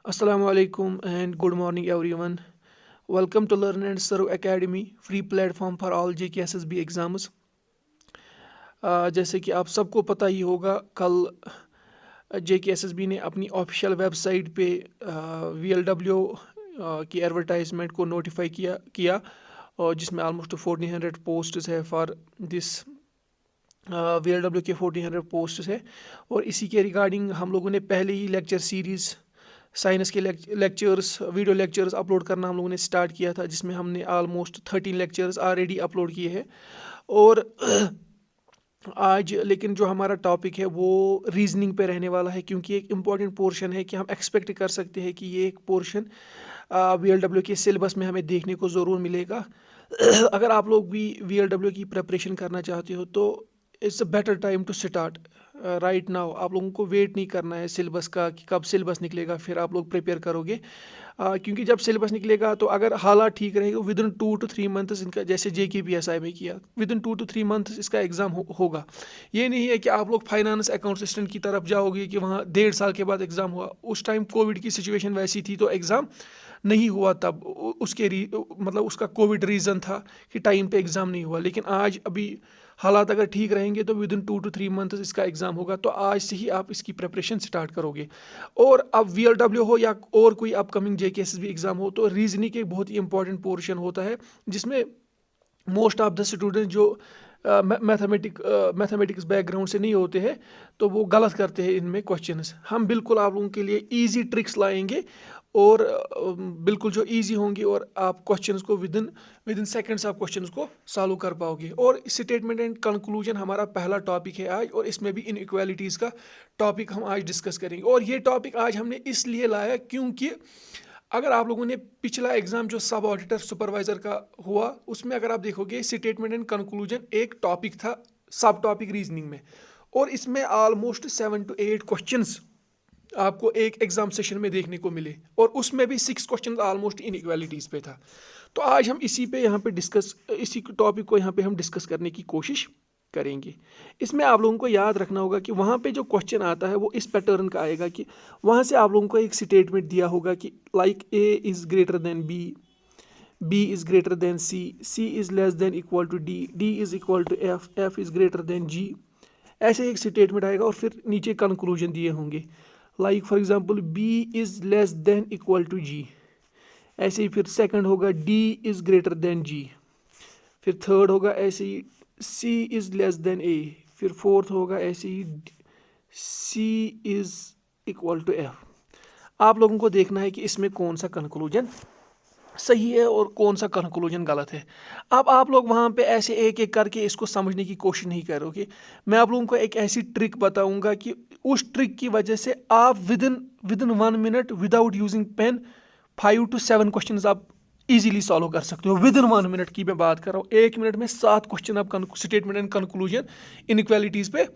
Assalamu alaikum and good morning everyone. Welcome to Learn and Serve Academy, free platform for all JKSSB exams. जैसे कि आप सबको पता ही होगा कल JKSSB ने अपनी ऑफिशियल वेबसाइट पे VLW की एडवर्टाइजमेंट को नोटिफाई किया और जिसमें ऑलमोस्ट 1400 पोस्ट्स है फॉर दिस VLW के 1400 पोस्ट्स है और इसी के रिगार्डिंग हम लोगों ने पहले ही लेक्चर सीरीज़ साइंस के लेक्चर्स वीडियो लेक्चर्स अपलोड करना हम लोगों ने स्टार्ट किया था जिसमें हमने ऑलमोस्ट 13 लेक्चर्स ऑलरेडी अपलोड किए हैं और आज लेकिन जो हमारा टॉपिक है वो रीजनिंग पे रहने वाला है क्योंकि एक इम्पॉर्टेंट पोर्शन है कि हम एक्सपेक्ट कर सकते हैं कि ये एक पोर्शन VLW के सिलेबस में हमें देखने को ज़रूर मिलेगा अगर आप लोग भी VLW की प्रिपरेशन करना चाहते हो तो it's a better time to start right now. आप लोगों को वेट नहीं करना है सिलेबस का कि कब सिलेबस निकलेगा फिर आप लोग प्रिपेयर करोगे क्योंकि जब सिलेबस निकलेगा तो अगर हालात ठीक रहेगा विद इन 2 to 3 मंथ्स इनका जैसे JKPSI में किया विद इन 2 to 3 मंथ्स इसका एग्ज़ाम होगा। ये नहीं है कि आप लोग फाइनेंस अकाउंट असिस्टेंट की तरफ जाओगे कि वहाँ 1.5 साल के बाद एग्ज़ाम हुआ। उस टाइम कोविड की सिचुएशन वैसी थी तो एग्ज़ाम नहीं हुआ तब मतलब उसका कोविड रीज़न था कि टाइम पे एग्ज़ाम नहीं हुआ। लेकिन आज अभी हालात अगर ठीक रहेंगे तो विद इन 2 to 3 मंथ्स इसका एग्ज़ाम होगा तो आज से ही आप इसकी प्रिपरेशन स्टार्ट करोगे। और अब VLW हो या और कोई अपकमिंग JKSSB एग्ज़ाम हो तो रीजनिंग एक बहुत ही इंपॉर्टेंट पोर्शन होता है जिसमें मोस्ट ऑफ द स्टूडेंट जो मैथमेटिक्स बैकग्राउंड से नहीं होते हैं तो वो गलत करते हैं इनमें क्वेश्चंस। हम बिल्कुल आप लोगों के लिए इजी ट्रिक्स लाएंगे और बिल्कुल जो इजी होंगी और आप क्वेश्चंस को विद इन सेकंड्स आप क्वेश्चंस को सॉल्व कर पाओगे। और स्टेटमेंट एंड कंक्लूजन हमारा पहला टॉपिक है आज और इसमें भी इनइक्वालिटीज़ का टॉपिक हम आज डिस्कस करेंगे। और ये टॉपिक आज हमने इसलिए लाया क्योंकि अगर आप लोगों ने पिछला एग्जाम जो सब ऑडिटर सुपरवाइजर का हुआ उसमें अगर आप देखोगे स्टेटमेंट एंड कंक्लूजन एक टॉपिक था सब टॉपिक रीजनिंग में और इसमें ऑलमोस्ट 7 to 8 क्वेश्चंस आपको एक एग्जाम सेशन में देखने को मिले और उसमें भी 6 क्वेश्चन ऑलमोस्ट इनइक्वालिटीज पे था। तो आज हम इसी टॉपिक को यहाँ पे हम डिस्कस करने की कोशिश करेंगे। इसमें आप लोगों को याद रखना होगा कि वहाँ पे जो क्वेश्चन आता है वो इस पैटर्न का आएगा कि वहाँ से आप लोगों को एक स्टेटमेंट दिया होगा कि like A is greater than B is greater than C is less than equal to D is equal to F is greater than G। ऐसे एक स्टेटमेंट आएगा और फिर नीचे कंक्लूजन दिए होंगे like for example B is less than equal to G। ऐसे ही फिर सेकंड होगा D is greater than G। फिर थर्ड होगा ऐसे ही C is less than A। फिर फोर्थ होगा ऐसे ही C is equal to F। आप लोगों को देखना है कि इसमें कौन सा कंक्लूजन सही है और कौन सा कंक्लूजन गलत है। अब आप लोग वहाँ पे ऐसे एक एक करके इसको समझने की कोशिश नहीं करोगे। मैं आप लोगों को एक ऐसी ट्रिक बताऊंगा कि उस ट्रिक की वजह से आप within 1 minute without using pen 5 to 7 question आप इजीली सॉल्व कर सकते हो। विद इन 1 मिनट की मैं बात कर रहा हूँ, 1 मिनट में 7 क्वेश्चन आप स्टेटमेंट एंड कंक्लूजन इनइक्वालिटीज़ पे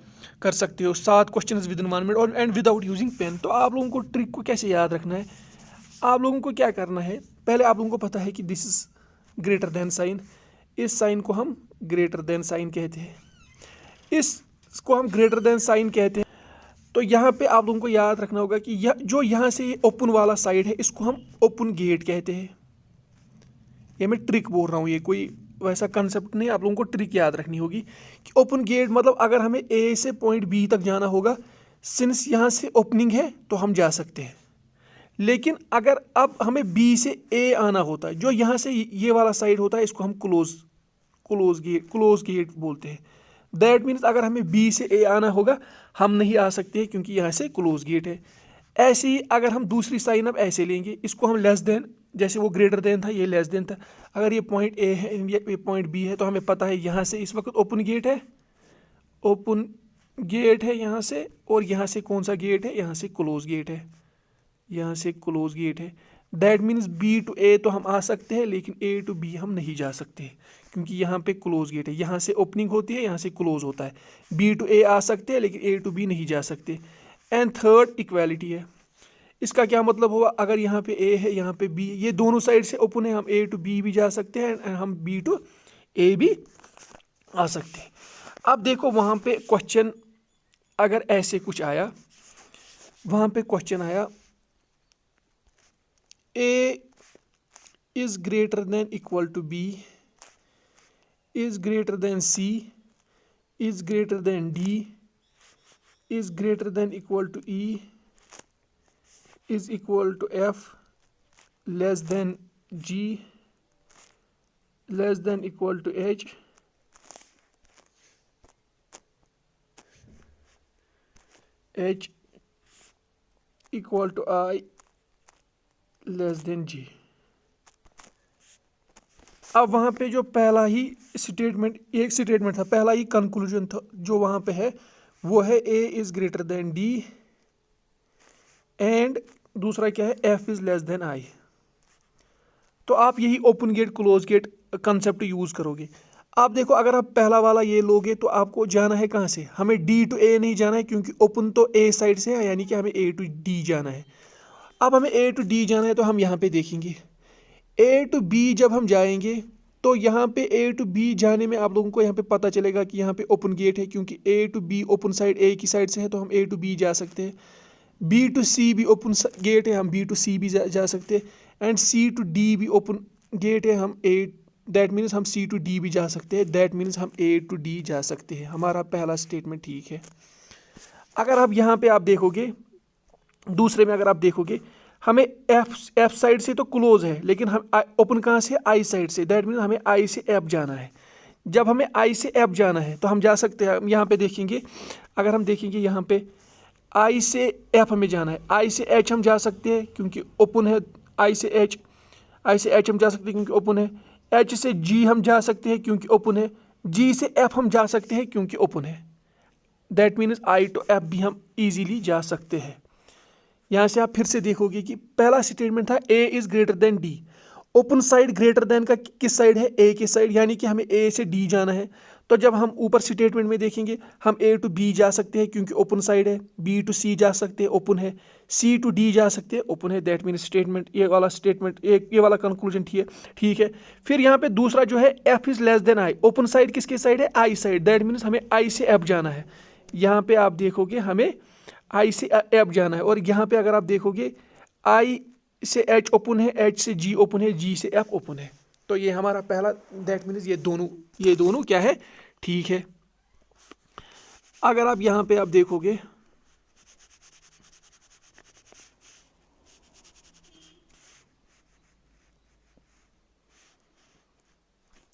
कर सकते हो। 7 क्वेश्चन विद इन 1 मिनट और एंड विदाउट यूजिंग पेन। तो आप लोगों को ट्रिक को कैसे याद रखना है, आप लोगों को क्या करना है, पहले आप लोगों को पता है कि this is greater than sign, इस साइन को हम ग्रेटर देन साइन कहते हैं, इसको हम ग्रेटर देन साइन कहते हैं। तो यहाँ पे आप लोगों को याद रखना होगा कि जो यहाँ से ओपन वाला साइड है इसको हम ओपन गेट कहते हैं। ये मैं ट्रिक बोल रहा हूँ, ये कोई वैसा कंसेप्ट नहीं, आप लोगों को ट्रिक याद रखनी होगी कि ओपन गेट मतलब अगर हमें A से पॉइंट B तक जाना होगा, सिंस यहाँ से ओपनिंग है तो हम जा सकते हैं। लेकिन अगर अब हमें B से A आना होता है, जो यहाँ से ये वाला साइड होता है इसको हम क्लोज गेट बोलते हैं। दैट मीन्स अगर हमें B से A आना होगा हम नहीं आ सकते क्योंकि यहाँ से क्लोज गेट है। ऐसे ही अगर हम दूसरी साइन अब ऐसे लेंगे, इसको हम लेस देन, जैसे वो ग्रेटर देन था ये लेस देन था, अगर ये पॉइंट A है ये पॉइंट B है तो हमें पता है यहाँ से इस वक्त ओपन गेट है यहाँ से, और यहाँ से कौन सा गेट है, यहाँ से क्लोज गेट है, यहाँ से क्लोज गेट है। That means B to A तो हम आ सकते हैं लेकिन A to B हम नहीं जा सकते क्योंकि यहाँ पे क्लोज गेट है, यहाँ से ओपनिंग होती है यहाँ से क्लोज होता है। B to A आ सकते हैं लेकिन A to B नहीं जा सकते। एंड थर्ड इक्वालिटी है। इसका क्या मतलब हुआ, अगर यहाँ पे A है यहाँ पे B, ये दोनों साइड से ओपन है, हम A to B भी जा सकते हैं एंड हम B to A भी आ सकते हैं। अब देखो वहाँ पे क्वेश्चन अगर ऐसे कुछ आया, वहाँ पे क्वेश्चन आया A is greater than equal to B, is greater than C, is greater than D, is greater than equal to E, is equal to F, less than G, less than equal to H, H equal to I, less than G. अब वहाँ पे जो पहला ही statement, एक statement था, पहला ही conclusion था जो वहाँ पे है, वो है A is greater than D and दूसरा क्या है, F is less than I। तो आप यही open gate close gate concept use करोगे। आप देखो, अगर आप पहला वाला ये लोगे तो आपको जाना है कहाँ से, हमें D टू A नहीं जाना है क्योंकि ओपन तो A साइड से है, यानी कि हमें A टू D जाना है। अब हमें A टू D जाना है तो हम यहाँ पे देखेंगे A टू B जब हम जाएंगे तो यहाँ पे A टू B जाने में आप लोगों को यहाँ पे पता चलेगा कि यहाँ पे ओपन गेट है, क्योंकि A to B open side A की साइड से है तो हम A टू B जा सकते हैं। B टू C भी ओपन गेट है, हम B टू C भी जा सकते हैं। एंड C टू D भी ओपन गेट है, हम दैट मीन्स हम C टू D भी जा सकते हैं। दैट मीन्स हम A टू D जा सकते हैं। हमारा पहला स्टेटमेंट ठीक है। अगर आप यहाँ पे आप देखोगे, दूसरे में अगर आप देखोगे, हमें F साइड से तो क्लोज है, लेकिन हम ओपन कहाँ से, I साइड से। दैट मीन्स हमें I से F जाना है। जब हमें I से F जाना है तो हम जा सकते हैं, यहाँ पे देखेंगे, अगर हम देखेंगे यहाँ पे I से F हमें जाना है, I से H हम जा सकते हैं क्योंकि ओपन है, I से H हम जा सकते हैं क्योंकि ओपन है। H से G हम जा सकते हैं क्योंकि ओपन है। G से F हम जा सकते हैं क्योंकि ओपन है। That means I to F भी हम इजीली जा सकते हैं। यहाँ से आप फिर से देखोगे कि पहला स्टेटमेंट था A is greater than D। Open side greater than का किस साइड है, A के साइड, यानी कि हमें A से D जाना है। तो जब हम ऊपर स्टेटमेंट में देखेंगे, हम A टू B जा सकते हैं क्योंकि ओपन साइड है, B टू C जा सकते हैं, ओपन है, C टू D जा सकते हैं, ओपन है। दैट मीन स्टेटमेंट, ये वाला स्टेटमेंट, ये वाला कंक्लूजन ठीक है। फिर यहाँ पे दूसरा जो है F is less than I। Open side किसके साइड है, I साइड। दैट मीन्स हमें I से F जाना है। यहाँ पे आप देखोगे हमें I से F जाना है, और यहाँ पे अगर आप देखोगे I से H ओपन है, H से G ओपन है, G से F ओपन है। तो ये हमारा पहला, दैट मीन्स ये दोनों क्या है, ठीक है। अगर आप यहाँ पे आप देखोगे,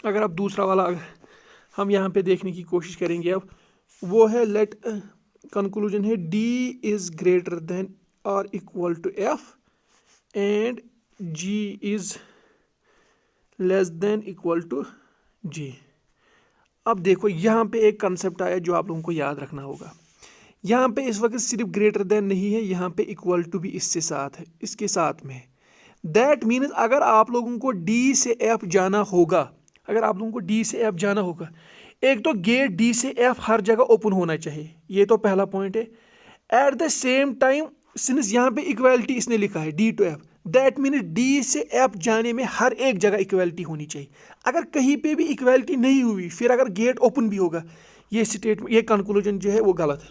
अगर आप दूसरा वाला हम यहाँ पे देखने की कोशिश करेंगे, अब वो है लेट, कंक्लूजन है D इज ग्रेटर देन और equal to F and G is less than equal to G। अब देखो यहाँ पे एक कंसेप्ट आया जो आप लोगों को याद रखना होगा। यहाँ पे इस वक्त सिर्फ ग्रेटर देन नहीं है, यहाँ पे इक्वल टू भी इससे साथ है, इसके साथ में है। दैट मीन्स अगर आप लोगों को D से F जाना होगा, अगर आप लोगों को D से F जाना होगा, एक तो गेट D से F हर जगह ओपन होना चाहिए, ये तो पहला पॉइंट है। At the same time since यहाँ पे इक्वालिटी इसने लिखा है D to F, that means D से F जाने में हर एक जगह इक्वालिटी होनी चाहिए। अगर कहीं पे भी इक्वालिटी नहीं हुई, फिर अगर गेट ओपन भी होगा, ये स्टेटमेंट, ये कंक्लूजन जो है वो गलत है।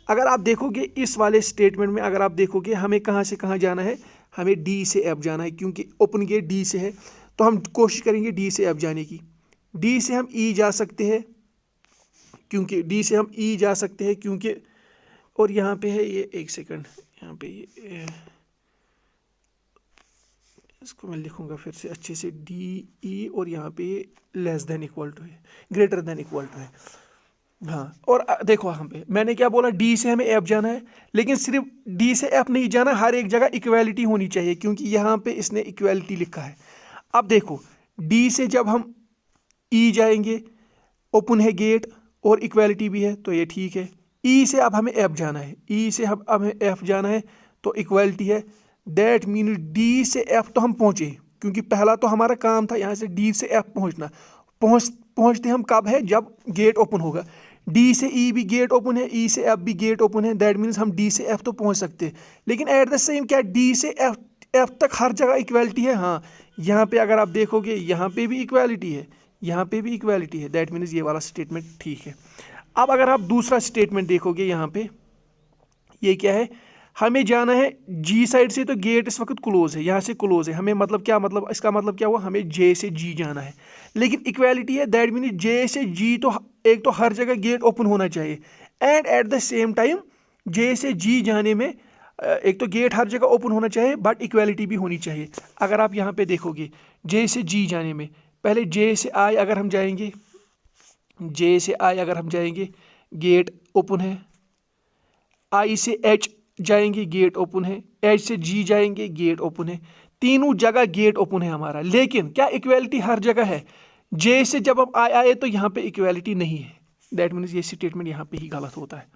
अगर आप देखोगे इस वाले स्टेटमेंट में, अगर आप देखोगे हमें कहाँ से कहाँ जाना है, हमें D से F जाना है, क्योंकि ओपन गेट D से है तो हम कोशिश करेंगे D से F जाने की। D से हम E जा सकते हैं, क्योंकि D से हम E जा सकते हैं क्योंकि, और यहाँ पे है ये, एक सेकंड, यहाँ पे ये, इसको मैं लिखूंगा फिर से अच्छे से, DE, और यहाँ पे लेस देन इक्वल टू है, ग्रेटर देन इक्वल टू है। हाँ, और देखो यहाँ पे मैंने क्या बोला, D से हमें F जाना है, लेकिन सिर्फ D से F नहीं जाना, हर एक जगह इक्वालिटी होनी चाहिए, क्योंकि यहाँ पे इसने इक्वालिटी लिखा है। अब देखो D से जब हम E जाएंगे, ओपन है गेट और इक्वालिटी भी है, तो ये ठीक है। E से अब हमें F जाना है, E से अब हमें F जाना है तो इक्वालिटी है। दैट मीन D से F तो हम पहुँचे, क्योंकि पहला तो हमारा काम था यहाँ से D से F पहुँचना। पहुँचते हम कब है, जब गेट ओपन होगा। D से E भी गेट ओपन है, E से F भी गेट ओपन है, दैट मीन्स हम D से F तो पहुँच सकते हैं। लेकिन एट द सेम क्या D से F तक हर जगह इक्वालिटी है। हाँ, यहाँ पे अगर आप देखोगे, यहाँ पे भी इक्वालिटी है, यहाँ पे भी इक्वालिटी है। दैट मीन्स ये वाला स्टेटमेंट ठीक है। अब अगर आप दूसरा स्टेटमेंट देखोगे, यहाँ पे ये क्या है, हमें जाना है जी साइड से, तो गेट इस वक्त क्लोज है, यहाँ से क्लोज है, हमें मतलब क्या, मतलब इसका मतलब क्या हुआ, हमें जे से जी जाना है। लेकिन इक्वालिटी है, दैट मीन जे से जी, तो एक तो हर जगह गेट ओपन होना चाहिए, and at the same time J से जी जाने में एक तो गेट हर जगह ओपन होना चाहिए, बट इक्वालिटी भी होनी चाहिए। अगर आप यहाँ पे देखोगे जे से जी जाने में, पहले जे से आई अगर हम जाएंगे, जे से आई अगर हम जाएंगे, गेट ओपन है। आई से एच जाएंगे, गेट ओपन है। एच से जी जाएंगे, गेट ओपन है। तीनों जगह गेट ओपन है हमारा, लेकिन क्या इक्वालिटी हर जगह है? जे से जब हम आई आए तो यहाँ पे इक्वालिटी नहीं है, दैट मीन्स ये स्टेटमेंट यहाँ पे ही गलत होता है।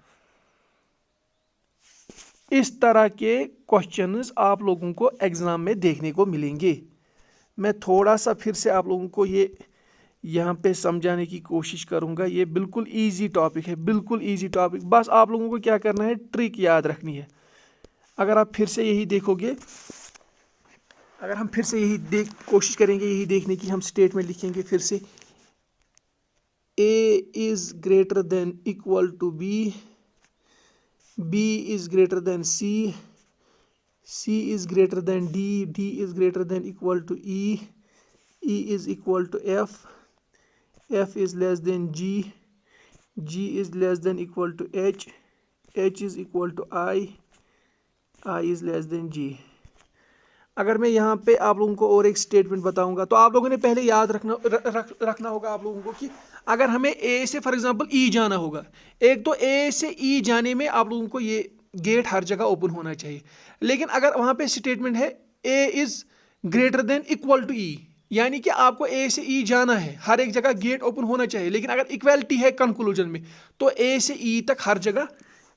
इस तरह के क्वेश्चंस आप लोगों को एग्जाम में देखने को मिलेंगे। मैं थोड़ा सा फिर से आप लोगों को ये यहाँ पे समझाने की कोशिश करूँगा। ये बिल्कुल इजी टॉपिक है, बिल्कुल इजी टॉपिक। बस आप लोगों को क्या करना है, ट्रिक याद रखनी है। अगर आप फिर से यही देखोगे, अगर हम फिर से यही कोशिश करेंगे यही देखने की, हम स्टेटमेंट लिखेंगे फिर से, A is greater than equal to B, B is greater than C, C is greater than D, D is greater than equal to E, E is equal to F, F is less than G, G is less than equal to H, H is equal to I is less than G। अगर मैं यहाँ पे आप लोगों को और एक statement बताऊंगा, तो आप लोगों ने पहले याद रखना होगा आप लोगों को कि अगर हमें A से फॉर एग्जांपल E जाना होगा, एक तो A से E जाने में आप लोगों को ये गेट हर जगह ओपन होना चाहिए। लेकिन अगर वहाँ पे स्टेटमेंट है A is greater than equal to E, यानी कि आपको ए से ई जाना है, हर एक जगह गेट ओपन होना चाहिए। लेकिन अगर इक्वालिटी है कंक्लूजन में, तो ए से ई तक हर जगह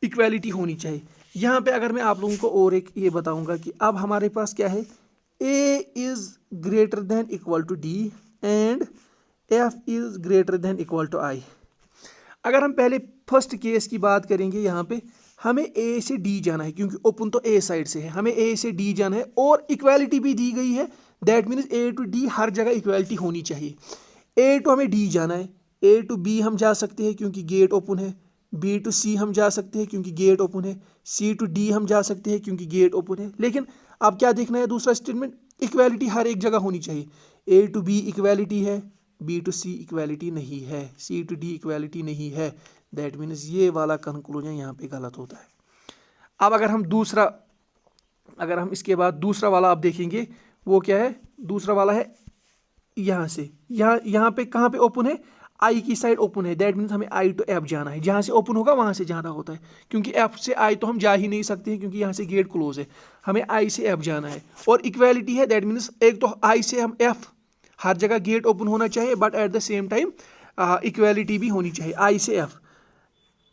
इक्वालिटी होनी चाहिए। यहाँ पे अगर मैं आप लोगों को और एक ये बताऊंगा कि अब हमारे पास क्या है, A is greater than equal to D and F is greater than equal to I. अगर हम पहले फर्स्ट केस की बात करेंगे, यहाँ पे हमें ए से डी जाना है, क्योंकि ओपन तो ए साइड से है, हमें ए से डी जाना है और इक्वालिटी भी दी गई है, that means A to D हर जगह इक्वालिटी होनी चाहिए। ए टू हमें डी जाना है, ए टू बी हम जा सकते हैं क्योंकि गेट ओपन है, बी टू सी हम जा सकते हैं क्योंकि गेट ओपन है, सी टू डी हम जा सकते हैं क्योंकि गेट ओपन है। लेकिन अब क्या देखना है, दूसरा स्टेटमेंट, इक्वालिटी हर एक जगह होनी चाहिए। ए टू बी इक्वालिटी है, बी टू सी इक्वालिटी नहीं है, सी टू डी इक्वालिटी नहीं है, दैट मीन्स ये वाला कंक्लूजन यहाँ पे गलत होता है। अब अगर हम इसके बाद दूसरा वाला आप देखेंगे, वो क्या है, दूसरा वाला है यहाँ से, यहाँ पे कहाँ पे ओपन है, आई की साइड ओपन है, दैट मीन्स हमें आई टू एफ जाना है, जहाँ से ओपन होगा वहाँ से जाना होता है, क्योंकि एफ से आई तो हम जा ही नहीं सकते हैं क्योंकि यहाँ से गेट क्लोज है, हमें आई से एफ जाना है। और इक्वालिटी है, दैट मीन्स एक तो आई से हम एफ हर जगह गेट ओपन होना चाहिए, but at the same time equality भी होनी चाहिए। आई से एफ,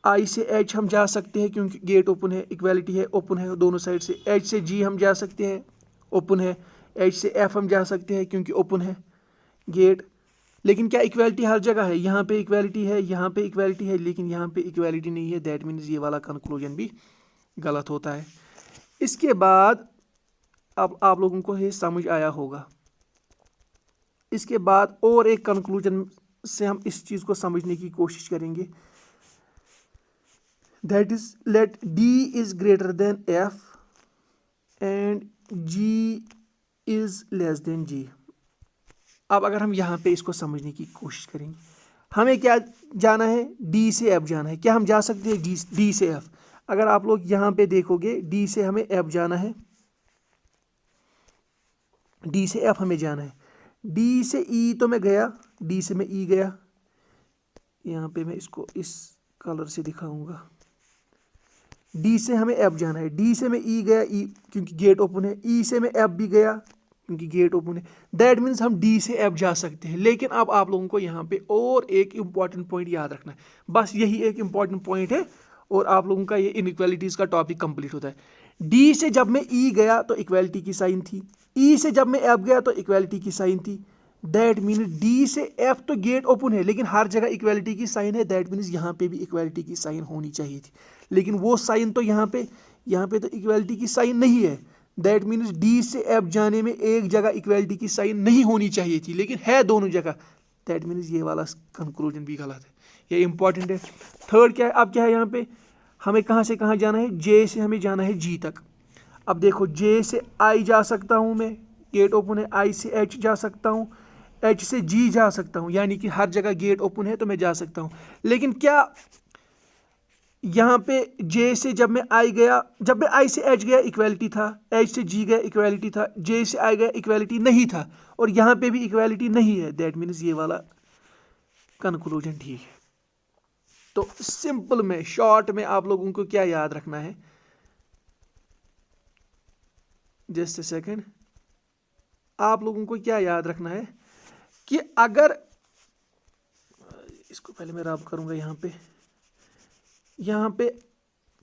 आई से एच हम जा सकते हैं क्योंकि गेट ओपन है, इक्वालिटी है, ओपन है दोनों साइड से। एच से जी हम जा सकते हैं, ओपन है। एच से एफ हम जा सकते हैं क्योंकि ओपन है गेट। लेकिन क्या इक्वालिटी हर जगह है, यहाँ पे इक्वालिटी है, यहाँ पे इक्वालिटी है, लेकिन यहाँ पे इक्वालिटी नहीं है, दैट मीन्स ये वाला कंक्लूजन भी गलत होता है। इसके बाद अब आप लोगों को ये समझ आया होगा। इसके बाद और एक कंक्लूजन से हम इस चीज़ को समझने की कोशिश करेंगे, that is let D is greater than F and G is less than G. अब अगर हम यहाँ पे इसको समझने की कोशिश करेंगे, हमें क्या जाना है, डी से एफ जाना है। क्या हम जा सकते हैं डी से एफ? अगर आप लोग यहाँ पे देखोगे, डी से हमें एफ जाना है, डी से एफ हमें जाना है। डी से ई तो मैं गया, डी से मैं ई गया, यहाँ पे मैं इसको इस कलर से दिखाऊंगा। डी से हमें एफ जाना है, डी से मैं ई गया, ई क्योंकि गेट ओपन है, ई से मैं एफ भी गया क्योंकि गेट ओपन है, दैट मीन्स हम डी से एफ जा सकते हैं। लेकिन अब आप लोगों को यहाँ पे और एक इम्पॉर्टेंट पॉइंट याद रखना है, बस यही एक इम्पॉर्टेंट पॉइंट है और आप लोगों का ये इनइक्वालिटीज़ का टॉपिक कंप्लीट होता है। डी से जब मैं ई गया तो इक्वालिटी की साइन थी, ई से जब मैं एफ गया तो इक्वालिटी की साइन थी, दैट मीन डी से एफ तो गेट ओपन है लेकिन हर जगह इक्वालिटी की साइन है, दैट मीन्स यहाँ पे भी इक्वालिटी की साइन होनी चाहिए थी। लेकिन वो साइन तो यहाँ पे तो इक्वालिटी की साइन नहीं है, दैट मीन्स डी से एफ जाने में एक जगह इक्वालिटी की साइन नहीं होनी चाहिए थी, लेकिन है दोनों जगह, दैट मीन्स ये वाला कंक्लूजन भी गलत है, ये इंपॉर्टेंट है। थर्ड क्या है, अब क्या है यहाँ पे, हमें कहाँ से कहाँ जाना है, जे से हमें जाना है जी तक। अब देखो जे से आई जा सकता हूँ मैं, गेट ओपन है, आई से एच जा सकता हूँ, एच से जी जा सकता हूँ, यानी कि हर जगह गेट ओपन है तो मैं जा सकता हूँ। लेकिन क्या यहाँ पे जे से जब मैं आई गया, जब मैं आई से एच गया इक्वालिटी था, एच से जी गया इक्वालिटी था, जे से आई गया इक्वालिटी नहीं था, और यहाँ पे भी इक्वालिटी नहीं है। दैट मीन्स ये वाला कंक्लूजन ठीक है। तो सिंपल में, शॉर्ट में आप लोगों को क्या याद रखना है, जस्ट अ सेकंड, आप लोगों को क्या याद रखना है कि अगर इसको पहले मैं रब करूंगा यहाँ पे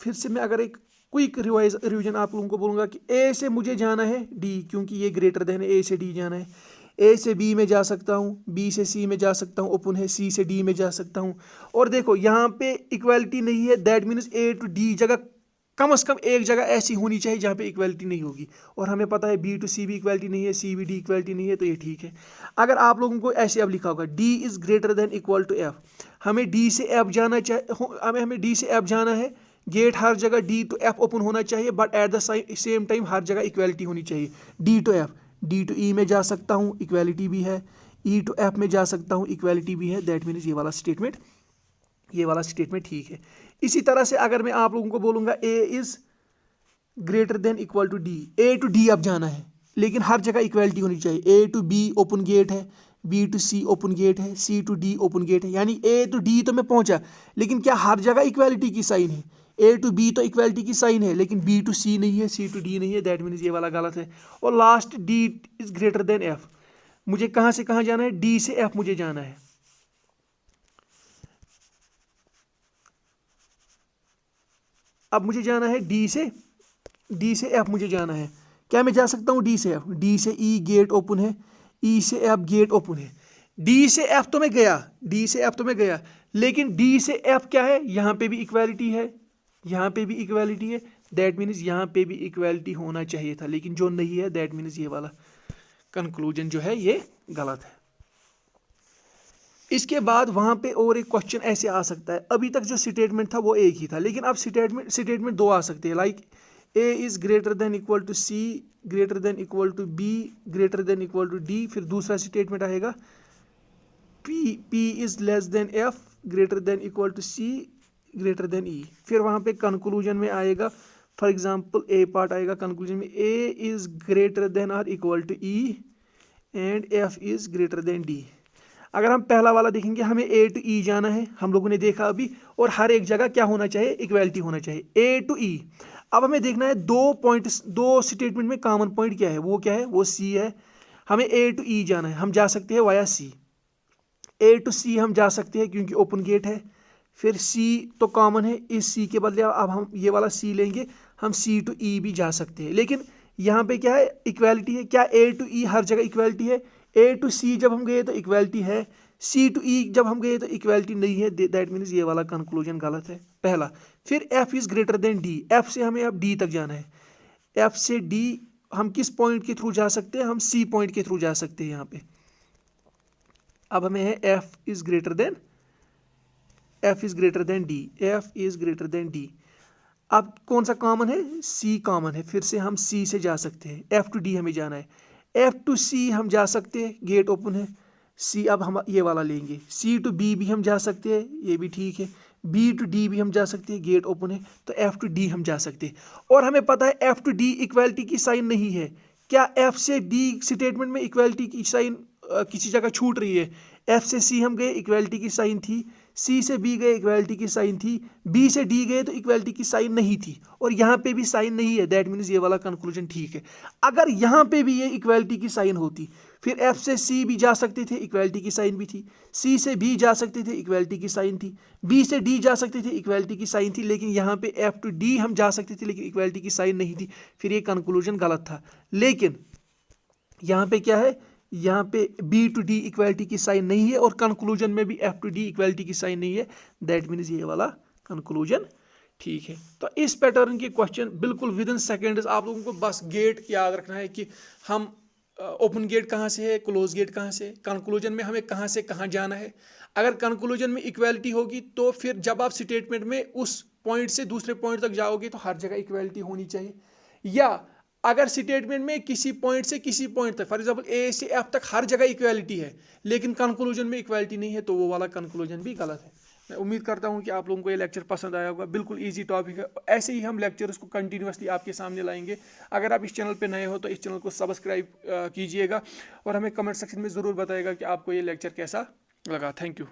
फिर से मैं अगर एक क्विक रिवीजन आप लोगों को बोलूंगा कि ए से मुझे जाना है डी, क्योंकि ये ग्रेटर देन ए से डी जाना है, ए से बी में जा सकता हूँ, बी से सी में जा सकता हूँ, ओपन है, सी से डी में जा सकता हूँ। और देखो यहाँ पे इक्वालिटी नहीं है, that means A to D जगह कम से कम एक जगह ऐसी होनी चाहिए जहाँ पे इक्वालिटी नहीं होगी, और हमें पता है बी टू सी भी इक्वालिटी नहीं है, सी बी डी इक्वालिटी नहीं है, तो ये ठीक है। अगर आप लोगों को ऐसे अब लिखा होगा D is greater than equal to F, हमें डी से एफ जाना चाहिए, हमें डी से एफ जाना है, गेट हर जगह डी टू एफ ओपन होना चाहिए, but at the same time हर जगह इक्वालिटी होनी चाहिए। D to F, D to E में जा सकता हूँ, इक्वालिटी भी है, ई टू एफ में जा सकता हूँ, इक्वालिटी भी है। दैट मीन्स ये वाला स्टेटमेंट ठीक है। इसी तरह से अगर मैं आप लोगों को बोलूँगा A is greater than equal to D, A to D अब जाना है, लेकिन हर जगह इक्वालिटी होनी चाहिए। A to B open gate है, B to C open gate है, C to D open gate है, यानी ए टू डी तो मैं पहुंचा, लेकिन क्या हर जगह इक्वालिटी की साइन है? ए टू बी तो इक्वालिटी की साइन है, लेकिन बी टू सी नहीं है, सी टू डी नहीं है। दैट मीन्स ये वाला गलत है। और last D is greater than F, मुझे कहाँ से कहाँ जाना है, डी से एफ मुझे जाना है। अब मुझे जाना है डी से एफ मुझे जाना है। क्या मैं जा सकता हूँ डी से एफ? डी से ई गेट ओपन है, ई से एफ गेट ओपन है, डी से एफ तो मैं गया, डी से एफ तो मैं गया, लेकिन डी से एफ क्या है, यहाँ पे भी इक्वालिटी है, यहाँ पे भी इक्वालिटी है। दैट मीन्स यहाँ पे भी इक्वालिटी होना चाहिए था, लेकिन जो नहीं है, दैट मीन्स ये वाला कंक्लूजन जो है ये गलत है। इसके बाद वहाँ पे और एक क्वेश्चन ऐसे आ सकता है, अभी तक जो स्टेटमेंट था वो एक ही था, लेकिन अब स्टेटमेंट दो आ सकते हैं, like A is greater than equal to C, greater than equal to B, greater than equal to D. फिर दूसरा स्टेटमेंट आएगा P is less than F, greater than equal to C, greater than E. फिर वहाँ पे conclusion में आएगा, for example A part आएगा conclusion में, ए इज ग्रेटर देन और equal to E and F is greater than D. अगर हम पहला वाला देखेंगे, हमें ए टू ई जाना है, हम लोगों ने देखा अभी, और हर एक जगह क्या होना चाहिए, इक्वालिटी होना चाहिए, ए टू ई। अब हमें देखना है दो स्टेटमेंट में कॉमन पॉइंट क्या है, वो क्या है, वो सी है। हमें ए टू ई जाना है, हम जा सकते हैं वाया सी, ए टू सी हम जा सकते हैं क्योंकि ओपन गेट है। फिर सी तो कॉमन है, इस सी के बदले अब हम ये वाला सी लेंगे, हम सी टू ई भी जा सकते हैं, लेकिन यहाँ पे क्या है, इक्वालिटी है। क्या ए टू ई हर जगह इक्वालिटी है? ए टू सी जब हम गए तो इक्वालिटी है, सी टू ई जब हम गए तो इक्वालिटी नहीं है। दैट मीन्स ये वाला कंक्लूजन गलत है, पहला। फिर F is greater than D, F से हमें अब डी तक जाना है, एफ से डी हम किस पॉइंट के थ्रू जा सकते हैं, हम सी पॉइंट के थ्रू जा सकते हैं यहाँ पे। अब हमें है F is greater than D, F is greater than D. अब कौन सा कॉमन है, सी कॉमन है, फिर से हम सी से जा सकते हैं, एफ टू डी हमें जाना है, एफ टू सी हम जा सकते हैं, गेट ओपन है, सी अब हम ये वाला लेंगे, सी टू बी भी हम जा सकते हैं, ये भी ठीक है, बी टू डी भी हम जा सकते हैं, गेट ओपन है, तो एफ टू डी हम जा सकते हैं। और हमें पता है एफ टू डी इक्वालिटी की साइन नहीं है। क्या एफ से डी स्टेटमेंट में इक्वालिटी की साइन किसी जगह छूट रही है? एफ से सी हम गए, इक्वालिटी की साइन थी, सी से बी गए, इक्वालिटी की साइन थी, बी से डी गए तो इक्वालिटी की साइन नहीं थी, और यहाँ पे भी साइन नहीं है। दैट मीन्स ये वाला कंक्लूजन ठीक है। अगर यहाँ पे भी ये इक्वालिटी की साइन होती, फिर एफ से सी भी जा सकते थे, इक्वालिटी की साइन भी थी, सी से बी जा सकते थे, इक्वालिटी की साइन थी, बी से डी जा सकते थे, इक्वालिटी की साइन थी, लेकिन यहाँ पे एफ टू डी हम जा सकते थे, लेकिन इक्वालिटी की साइन नहीं थी। फिर ये कंक्लूजन गलत था। लेकिन यहाँ पे क्या है, यहाँ पे बी टू डी इक्वालिटी की साइन नहीं है, और कंक्लूजन में भी एफ टू डी इक्वालिटी की साइन नहीं है। दैट मीन्स ये वाला कंक्लूजन ठीक है। तो इस पैटर्न के क्वेश्चन बिल्कुल विद इन सेकेंड्स, आप लोगों को बस गेट याद रखना है कि हम ओपन गेट कहाँ से है, क्लोज गेट कहाँ से, कंक्लूजन में हमें कहाँ से कहाँ जाना है। अगर कंक्लूजन में इक्वालिटी होगी तो फिर जब आप स्टेटमेंट में उस पॉइंट से दूसरे पॉइंट तक जाओगे तो हर जगह इक्वालिटी होनी चाहिए। या अगर स्टेटमेंट में किसी पॉइंट से किसी पॉइंट तक, फॉर एग्जांपल ए से एफ तक हर जगह इक्वालिटी है लेकिन कंक्लूजन में इक्वालिटी नहीं है, तो वो वाला कंक्लूजन भी गलत है। मैं उम्मीद करता हूं कि आप लोगों को ये लेक्चर पसंद आया होगा। बिल्कुल इजी टॉपिक है, ऐसे ही हम लेक्चर्स को कंटिन्यूसली आपके सामने लाएंगे। अगर आप इस चैनल पे नए हो तो इस चैनल को सब्सक्राइब कीजिएगा और हमें कमेंट सेक्शन में ज़रूर बताइएगा कि आपको ये लेक्चर कैसा लगा। Thank you.